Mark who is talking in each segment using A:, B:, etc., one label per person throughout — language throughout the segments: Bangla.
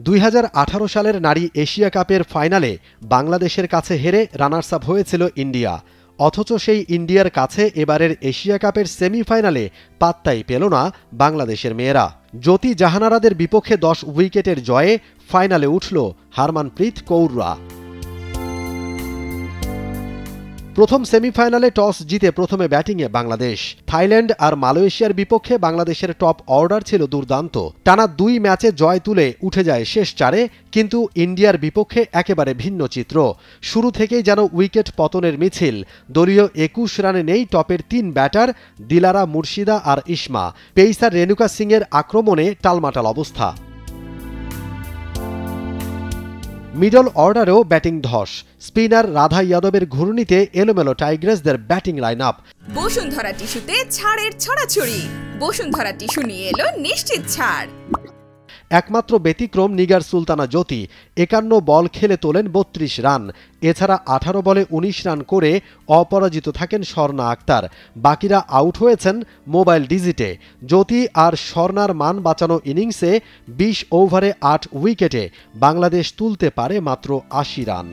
A: 2018 সালের নারী এশিয়া কাপের ফাইনালে বাংলাদেশের কাছে হেরে রানার্স আপ হয়েছিল ইন্ডিয়া। অথচ সেই ইন্ডিয়ার কাছে এবারের এশিয়া কাপের সেমিফাইনালে পাত্তাই পেল না বাংলাদেশের মেয়েরা। জ্যোতি জাহানারাদের বিপক্ষে 10 উইকেটের জয়ে ফাইনালে উঠল হারমানপ্রীত কৌররা। প্রথম সেমিফাইনালে টস জিতে প্রথমে ব্যাটিংয়ে বাংলাদেশ। থাইল্যান্ড আর মালয়েশিয়ার বিপক্ষে বাংলাদেশের টপ অর্ডার ছিল দুর্দান্ত। টানা 2 ম্যাচে জয় তুলে উঠে যায় শেষ 4-এ, কিন্তু ইন্ডিয়ার বিপক্ষে একেবারে ভিন্ন চিত্র। শুরু থেকেই যেন উইকেট পতনের মিছিল। দলীয় 21 রানে নেই টপের 3 ব্যাটার দিলারা মুর্শিদা আর ইসমা। পেসার রেনুকা সিংয়ের আক্রমণে টালমাটাল অবস্থা। মিডল অর্ডারেও ব্যাটিং ধস। স্পিনার রাধা ইয়াদবের ঘূর্ণিতে এলোমেলো টাইগ্রেসদের ব্যাটিং লাইন আপ।
B: বসুন্ধরা টিস্যুতে ছাড়ের ছড়াছড়ি। বসুন্ধরা টিস্যু নিয়ে এলো নিশ্চিত ছাড়।
A: একমাত্র ব্যতিক্রম নিগার সুলতানা জ্যোতি। 51 বল খেলে তোলেন 32 রান। এছাড়া 18 বলে 19 রান করে অপরাজিত থাকেন স্বর্ণা আক্তার। বাকিরা আউট হয়েছেন মোবাইল ডিজিটে। জ্যোতি আর স্বর্ণার মান বাঁচানো ইনিংসে 20 ওভারে 8 উইকেটে বাংলাদেশ তুলতে পারে মাত্র 80 রান।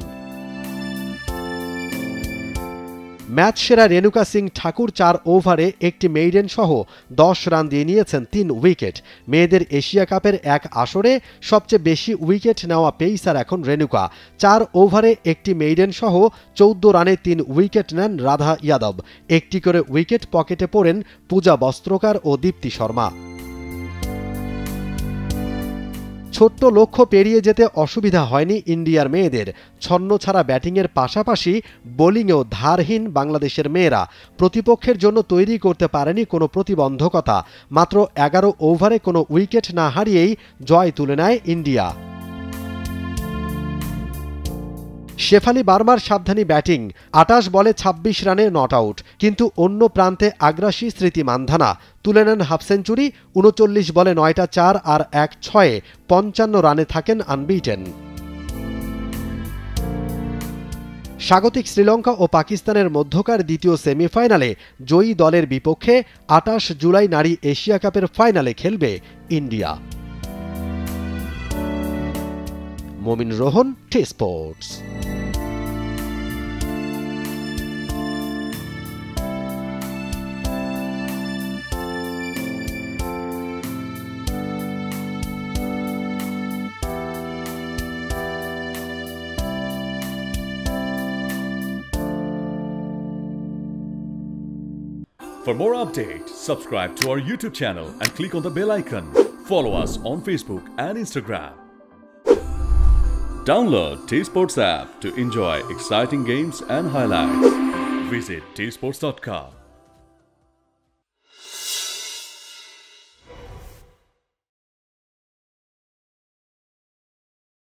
A: ম্যাচ সেরা রেনুকা সিং ঠাকুর 4 ওভারে একটি মেইডেন সহ 10 রান দিয়ে নিয়েছেন 3 উইকেট। মেয়েদের এশিয়া কাপের এক আসরে সবচেয়ে বেশি উইকেট নেওয়া পেসার এখন রেনুকা। 4 ওভারে একটি মেইডেন সহ 14 রানে 3 উইকেট নেন রাধা ইয়াদব। একটি করে উইকেট পকেটে পড়েন পূজা বস্ত্রকার ও দীপ্তি শর্মা। ছোট্ট লক্ষ্য পেরিয়ে যেতে অসুবিধা হয়নি ইন্ডিয়ার মেয়েদের। ছন্ন ছাড়া ব্যাটিংয়ের পাশাপাশি বোলিংয়েও ধারহীন বাংলাদেশের মেয়েরা। প্রতিপক্ষের জন্য তৈরি করতে পারেনি কোনো প্রতিবন্ধকতা। মাত্র 11 ওভারে কোনো উইকেট না হারিয়েই জয় তুলে নেয় ইন্ডিয়া। শেফালি বার্মার সাবধানী ব্যাটিং। 28 বলে 26 রানে নট আউট। কিন্তু অন্য প্রান্তে আগ্রাসী স্মৃতি মান্ধানা তুলে নেন হাফ সেঞ্চুরি। 39 বলে 9টা 4 আর 1 6-এ 55 রানে থাকেন আনবিটেন। স্বাগতিক শ্রীলঙ্কা ও পাকিস্তানের মধ্যকার দ্বিতীয় সেমিফাইনালে জয়ী দলের বিপক্ষে 28 জুলাই নারী এশিয়া কাপের ফাইনালে খেলবে India. Momin Rohan, T Sports.
C: For more updates, subscribe to our YouTube channel and click on the bell icon. Follow us on Facebook and Instagram. Download T Sports app to enjoy exciting games and highlights. Visit tsports.com.